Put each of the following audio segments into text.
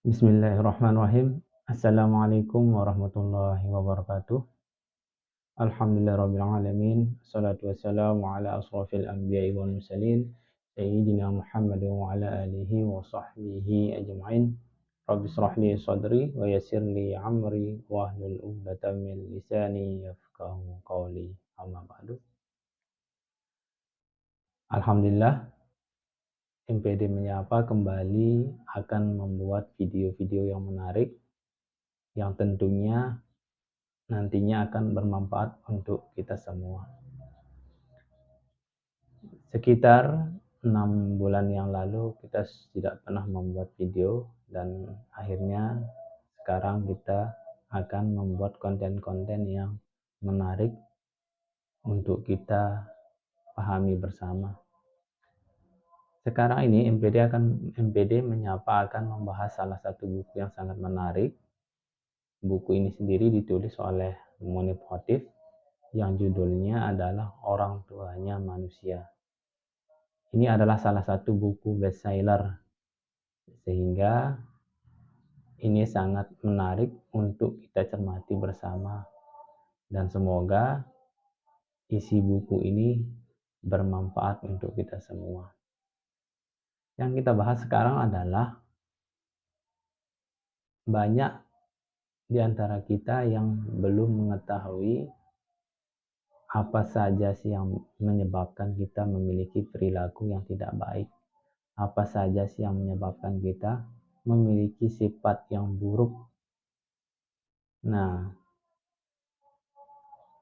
Bismillahirrahmanirrahim. Assalamualaikum warahmatullahi wabarakatuh. Alhamdulillahirabbil alamin. Shalatu wassalamu ala asrofil anbiya'i wal mursalin sayyidina Muhammadin wa ala alihi wa sahbihi ajma'in. Rabbi shrah li sadri wa yassir li amri wa hlul 'uqdatam min lisani yafqahu qawli. Amma ba'du. Alhamdulillah, MPD Menyapa kembali akan membuat video-video yang menarik yang tentunya nantinya akan bermanfaat untuk kita semua. Sekitar 6 bulan yang lalu kita tidak pernah membuat video, dan akhirnya sekarang kita akan membuat konten-konten yang menarik untuk kita pahami bersama. Sekarang ini MPD Menyapa akan membahas salah satu buku yang sangat menarik. Buku ini sendiri ditulis oleh Monip Khotif yang judulnya adalah Orang Tuanya Manusia. Ini adalah salah satu buku bestseller, sehingga ini sangat menarik untuk kita cermati bersama, dan semoga isi buku ini bermanfaat untuk kita semua. Yang kita bahas sekarang adalah banyak di antara kita yang belum mengetahui apa saja sih yang menyebabkan kita memiliki perilaku yang tidak baik. Apa saja sih yang menyebabkan kita memiliki sifat yang buruk. Nah,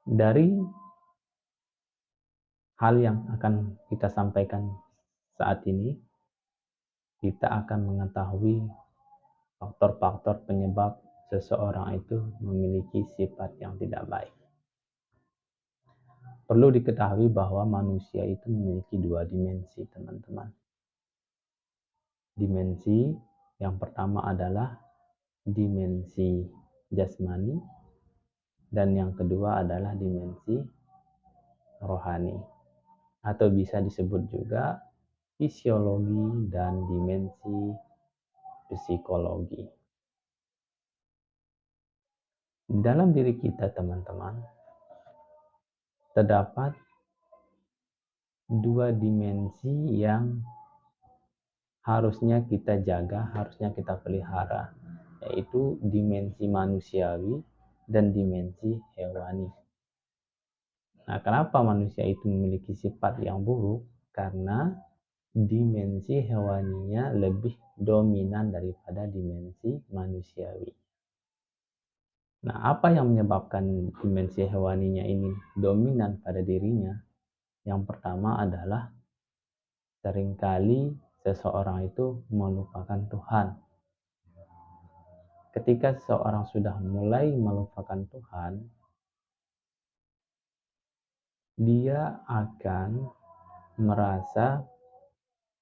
dari hal yang akan kita sampaikan saat ini, kita akan mengetahui faktor-faktor penyebab seseorang itu memiliki sifat yang tidak baik. Perlu diketahui bahwa manusia itu memiliki dua dimensi, teman-teman. Dimensi yang pertama adalah dimensi jasmani, dan yang kedua adalah dimensi rohani, atau bisa disebut juga fisiologi dan dimensi psikologi. Dalam diri kita, teman-teman, terdapat dua dimensi yang harusnya kita jaga, harusnya kita pelihara, yaitu dimensi manusiawi dan dimensi hewani. Nah, kenapa manusia itu memiliki sifat yang buruk? Karena dimensi hewaninya lebih dominan daripada dimensi manusiawi. Nah, apa yang menyebabkan dimensi hewaninya ini dominan pada dirinya? Yang pertama adalah seringkali seseorang itu melupakan Tuhan. Ketika seseorang sudah mulai melupakan Tuhan, dia akan merasa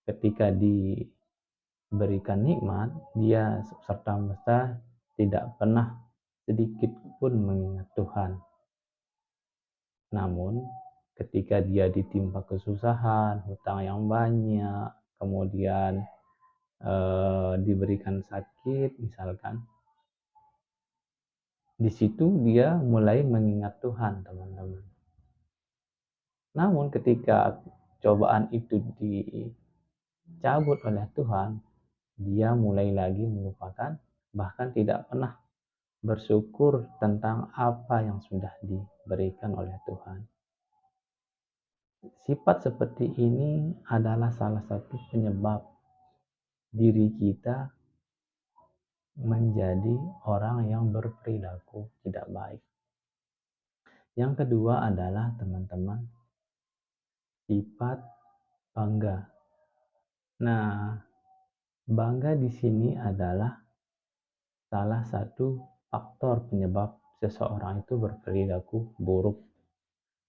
ketika diberikan nikmat, dia serta-merta tidak pernah sedikit pun mengingat Tuhan. Namun, ketika dia ditimpa kesusahan, hutang yang banyak, kemudian diberikan sakit misalkan, di situ dia mulai mengingat Tuhan, teman-teman. Namun ketika cobaan itu dicabut oleh Tuhan, dia mulai lagi melupakan, bahkan tidak pernah bersyukur tentang apa yang sudah diberikan oleh Tuhan. Sifat seperti ini adalah salah satu penyebab diri kita menjadi orang yang berperilaku tidak baik. Yang kedua adalah, teman-teman, sifat bangga. Nah, bangga di sini adalah salah satu faktor penyebab seseorang itu berperilaku buruk.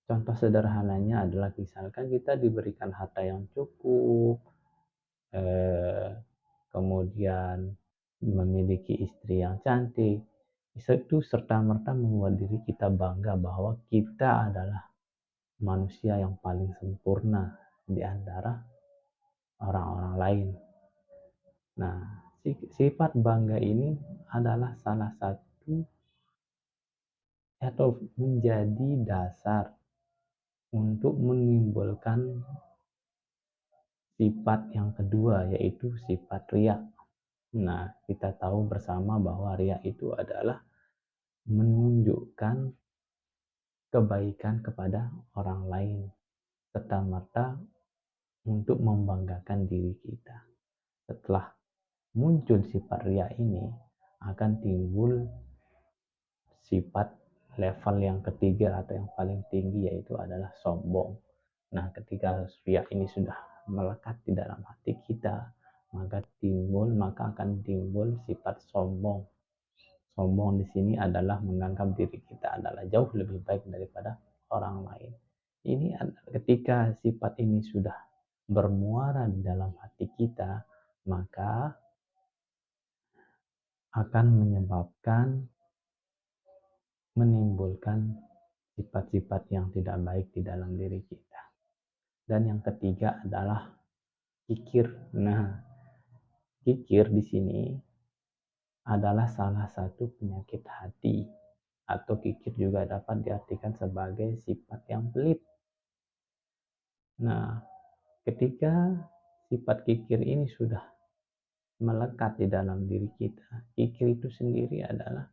Contoh sederhananya adalah misalkan kita diberikan harta yang cukup, kemudian memiliki istri yang cantik, itu serta-merta membuat diri kita bangga bahwa kita adalah manusia yang paling sempurna di antara orang-orang lain. Nah, Sifat bangga ini adalah salah satu atau menjadi dasar untuk menimbulkan sifat yang kedua, yaitu sifat riya. Nah, kita tahu bersama bahwa riya itu adalah menunjukkan kebaikan kepada orang lain, serta-merta untuk membanggakan diri kita. Setelah muncul sifat riya ini, akan timbul sifat level yang ketiga atau yang paling tinggi, yaitu adalah sombong. Nah, ketika riya ini sudah melekat di dalam hati kita, maka akan timbul sifat sombong. Sombong di sini adalah menganggap diri kita adalah jauh lebih baik daripada orang lain. Ini ketika sifat ini sudah bermuara di dalam hati kita, maka akan menimbulkan sifat-sifat yang tidak baik di dalam diri kita. Dan yang ketiga adalah kikir. Nah, kikir di sini adalah salah satu penyakit hati, atau kikir juga dapat diartikan sebagai sifat yang pelit. Nah, ketika sifat kikir ini sudah melekat di dalam diri kita, kikir itu sendiri adalah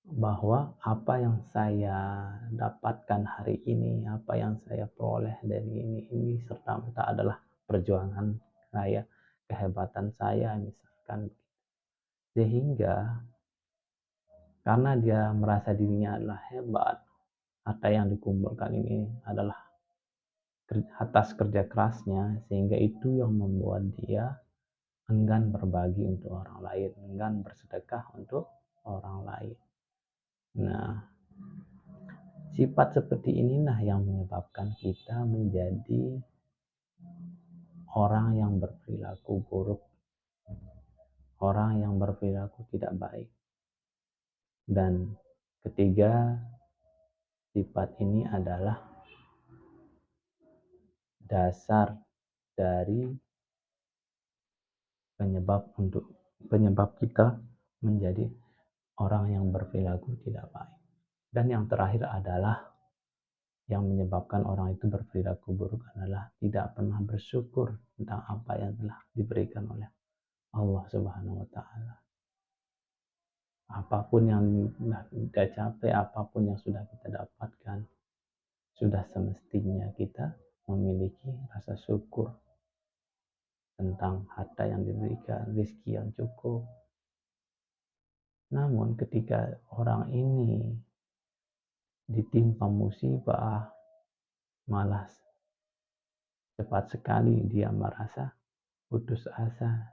bahwa apa yang saya dapatkan hari ini, apa yang saya peroleh dari ini serta-merta adalah perjuangan saya, kehebatan saya misalkan. Sehingga karena dia merasa dirinya adalah hebat, harta yang dikumpulkan ini adalah atas kerja kerasnya, sehingga itu yang membuat dia enggan berbagi untuk orang lain, enggan bersedekah untuk orang lain. Nah, sifat seperti inilah yang menyebabkan kita menjadi orang yang berperilaku buruk, orang yang berperilaku tidak baik. Dan ketiga, sifat ini adalah dasar dari penyebab kita menjadi orang yang berperilaku tidak baik. Dan yang terakhir adalah yang menyebabkan orang itu berperilaku buruk adalah tidak pernah bersyukur tentang apa yang telah diberikan oleh Allah Subhanahu wa Ta'ala. Apapun yang kita capai, apapun yang sudah kita dapatkan, sudah semestinya kita memiliki rasa syukur tentang harta yang diberikan, rezeki yang cukup. Namun ketika orang ini ditimpa musibah, malas cepat sekali dia merasa putus asa,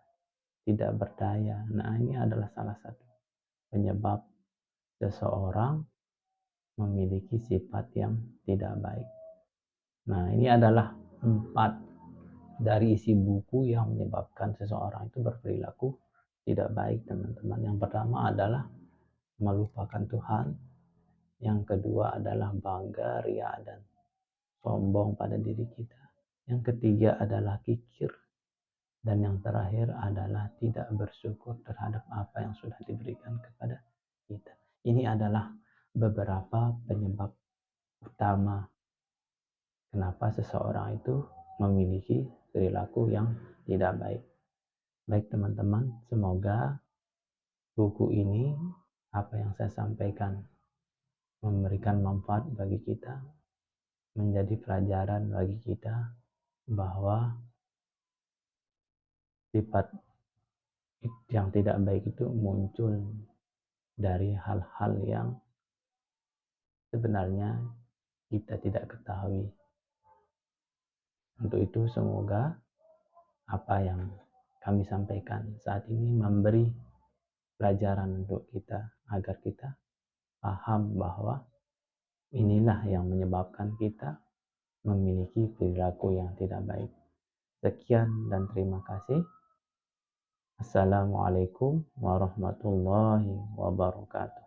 tidak berdaya. Nah, ini adalah salah satu penyebab seseorang memiliki sifat yang tidak baik. Nah, ini adalah 4 dari isi buku yang menyebabkan seseorang itu berperilaku tidak baik, teman-teman. Yang pertama adalah melupakan Tuhan. Yang kedua adalah bangga, ria, dan sombong pada diri kita. Yang ketiga adalah kikir. Dan yang terakhir adalah tidak bersyukur terhadap apa yang sudah diberikan kepada kita. Ini adalah beberapa penyebab utama kenapa seseorang itu memiliki perilaku yang tidak baik. Baik teman-teman, semoga buku ini, apa yang saya sampaikan, memberikan manfaat bagi kita, menjadi pelajaran bagi kita bahwa sifat yang tidak baik itu muncul dari hal-hal yang sebenarnya kita tidak ketahui. Untuk itu semoga apa yang kami sampaikan saat ini memberi pelajaran untuk kita, agar kita paham bahwa inilah yang menyebabkan kita memiliki perilaku yang tidak baik. Sekian dan terima kasih. Assalamualaikum warahmatullahi wabarakatuh.